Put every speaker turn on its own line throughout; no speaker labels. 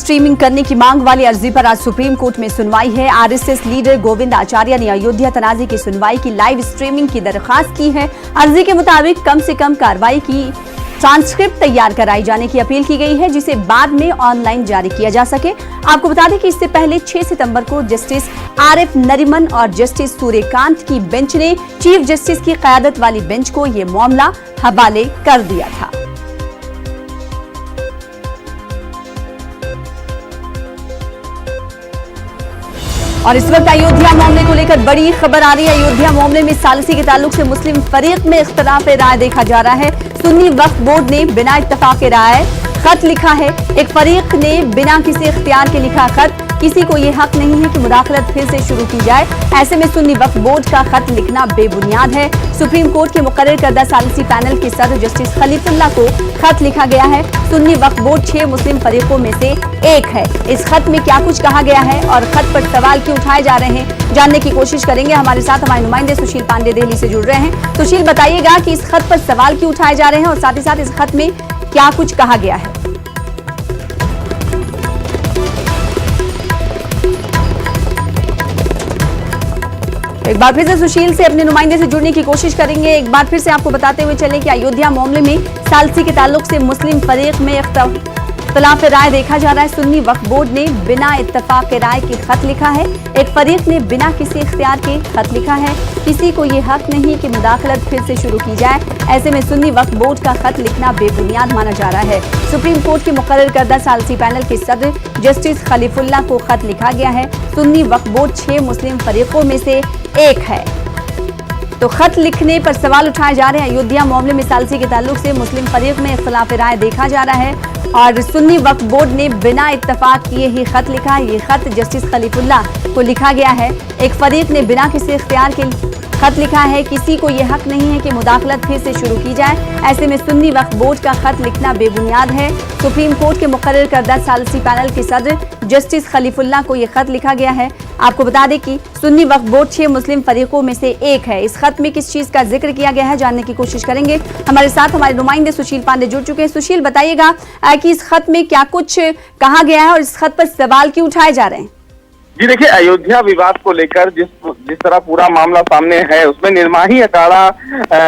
Streaming करने की मांग वाली अर्जी पर आज सुप्रीम कोर्ट में सुनवाई है। आरएसएस लीडर गोविंद आचार्य ने अयोध्या तनाजे की सुनवाई की लाइव स्ट्रीमिंग की दरखास्त की है। अर्जी के मुताबिक कम से कम कार्रवाई की ट्रांसक्रिप्ट तैयार कराई जाने की अपील की गई है, जिसे बाद में ऑनलाइन जारी किया जा सके। आपको बता दें कि इससे पहले 6 सितंबर को जस्टिस आरएफ नरीमन और जस्टिस सूर्यकांत की बेंच ने चीफ जस्टिस की क़यादत वाली बेंच को यह मामला हवाले कर दिया था। और इस वक्त अयोध्या मामले को लेकर बड़ी खबर आ रही है। अयोध्या मामले में सालिसी के ताल्लुक से मुस्लिम फरीक में इख्तिलाफ राय देखा जा रहा है। सुन्नी वक्फ बोर्ड ने बिना इत्तफाक राय खत लिखा है। एक फरीक ने बिना किसी इख्तियार के लिखा खत, किसी को ये हक नहीं है कि मुदाखलत फिर से शुरू की जाए। ऐसे में सुन्नी वक्फ बोर्ड का खत लिखना बेबुनियाद है। सुप्रीम कोर्ट के मुकर्रर करदा सालिसी पैनल के सदर जस्टिस खलीफुल्लाह को खत लिखा गया है। सुन्नी वक्फ बोर्ड 6 मुस्लिम फरीकों में से एक है। इस खत में क्या कुछ कहा गया है और खत पर सवाल क्यों उठाए जा रहे हैं, जानने की कोशिश करेंगे। हमारे साथ हमारे नुमाइंदे सुशील पांडे दिल्ली से जुड़ रहे हैं। सुशील, बताइएगा कि इस खत पर सवाल क्यों उठाए जा रहे हैं और साथ ही साथ इस खत में क्या कुछ कहा गया है। एक बार फिर से सुशील से अपने नुमाइंदे से जुड़ने की कोशिश करेंगे। एक बार फिर से आपको बताते हुए चलें कि अयोध्या मामले में सालिसी के ताल्लुक से मुस्लिम फरीक में इख्तिलाफ राय देखा जा रहा है। सुन्नी वक्फ बोर्ड ने बिना इत्तफाक राय के खत लिखा है। एक फरीक ने बिना किसी इख्तियार के खत लिखा है। किसी को ये हक नहीं कि मुदाखलत फिर से शुरू की जाए। ऐसे में सुन्नी वक्फ बोर्ड का खत लिखना बेबुनियाद माना जा रहा है। सुप्रीम कोर्ट के मुकर्रर करदा सालिसी पैनल के सदर जस्टिस खलीफुल्लाह को खत लिखा गया है। सुन्नी वक्फ बोर्ड 6 मुस्लिम फरीकों में से एक है। तो खत लिखने पर सवाल उठाए जा रहे हैं। अयोध्या मामले में सालिसी के ताल्लुक से मुस्लिम फरीक में इख्तिलाफ राय देखा जा रहा है और सुन्नी वक्फ बोर्ड ने बिना इत्तफाक किए ही खत लिखा है। ये खत जस्टिस खलीफुल्लाह को लिखा गया है। एक फरीक ने बिना किसी इख्तियार के खत लिखा है। किसी को यह हक नहीं है कि मुदाखलत फिर से शुरू की जाए। ऐसे में सुन्नी वक्फ बोर्ड का खत लिखना बेबुनियाद है। सुप्रीम कोर्ट के मुकर्रर करदा सालिसी पैनल के सदर जस्टिस खलीफुल्लाह को यह खत लिखा गया है। आपको बता दें कि सुन्नी वक्फ बोर्ड 6 मुस्लिम फरीकों में से एक है। इस खत में किस चीज का जिक्र किया गया है, जानने की कोशिश करेंगे। हमारे साथ हमारे नुमाइंदे सुशील पांडे जुड़ चुके हैं। सुशील, बताइएगा कि इस खत में क्या कुछ कहा गया है और इस खत पर सवाल क्यों उठाए जा रहे हैं।
जी देखिए, अयोध्या विवाद को लेकर जिस तरह पूरा मामला सामने है, उसमें निर्माही अखाड़ा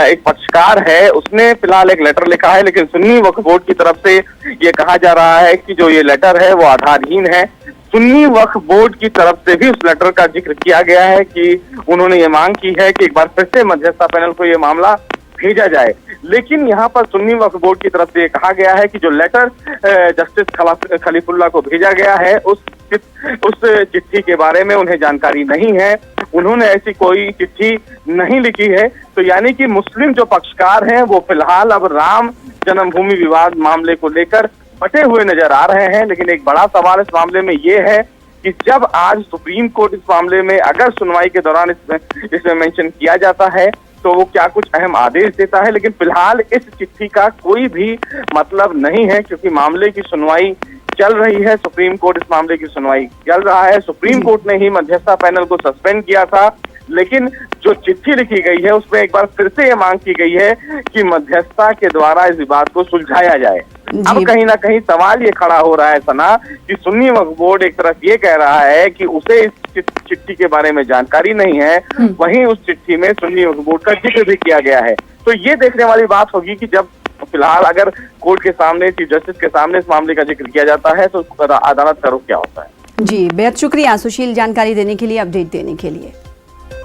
एक पक्षकार है, उसने फिलहाल एक लेटर लिखा है। लेकिन सुन्नी वक्फ बोर्ड की तरफ से ये कहा जा रहा है कि जो ये लेटर है वो आधारहीन है। सुन्नी वक्फ बोर्ड की तरफ से भी उस लेटर का जिक्र किया गया है कि उन्होंने ये मांग की है कि एक बार फिर से मध्यस्थता पैनल को ये मामला भेजा जाए। लेकिन यहाँ पर सुन्नी वक्फ बोर्ड की तरफ से ये कहा गया है कि जो लेटर जस्टिस खलीफुल्लाह को भेजा गया है, उस चिट्ठी के बारे में उन्हें जानकारी नहीं है। उन्होंने ऐसी कोई चिट्ठी नहीं लिखी है। तो यानी कि मुस्लिम जो पक्षकार हैं वो फिलहाल अब राम जन्मभूमि विवाद मामले को लेकर बटे हुए नजर आ रहे हैं। लेकिन एक बड़ा सवाल इस मामले में ये है कि जब आज सुप्रीम कोर्ट इस मामले में अगर सुनवाई के दौरान इसमें मेंशन किया जाता है तो वो क्या कुछ अहम आदेश देता है। लेकिन फिलहाल इस चिट्ठी का कोई भी मतलब नहीं है, क्योंकि मामले की सुनवाई चल रही है। सुप्रीम कोर्ट इस मामले की सुनवाई चल रहा है। सुप्रीम कोर्ट ने ही मध्यस्थता पैनल को सस्पेंड किया था। लेकिन जो चिट्ठी लिखी गई है उसमें एक बार फिर से ये मांग की गई है कि मध्यस्थता के द्वारा इस विवाद को सुलझाया जाए। अब कहीं ना कहीं सवाल ये खड़ा हो रहा है सना कि सुन्नी वक्फ बोर्ड एक तरफ ये कह रहा है कि उसे इस चिट्ठी के बारे में जानकारी नहीं है, वहीं उस चिट्ठी में सुन्नी वक्फ बोर्ड का जिक्र भी किया गया है। तो ये देखने वाली बात होगी कि जब फिलहाल अगर कोर्ट के सामने, चीफ जस्टिस के सामने इस मामले का जिक्र किया जाता है तो अदालत का रुख क्या होता है।
जी, बेहद शुक्रिया सुशील जानकारी देने के लिए, अपडेट देने के लिए।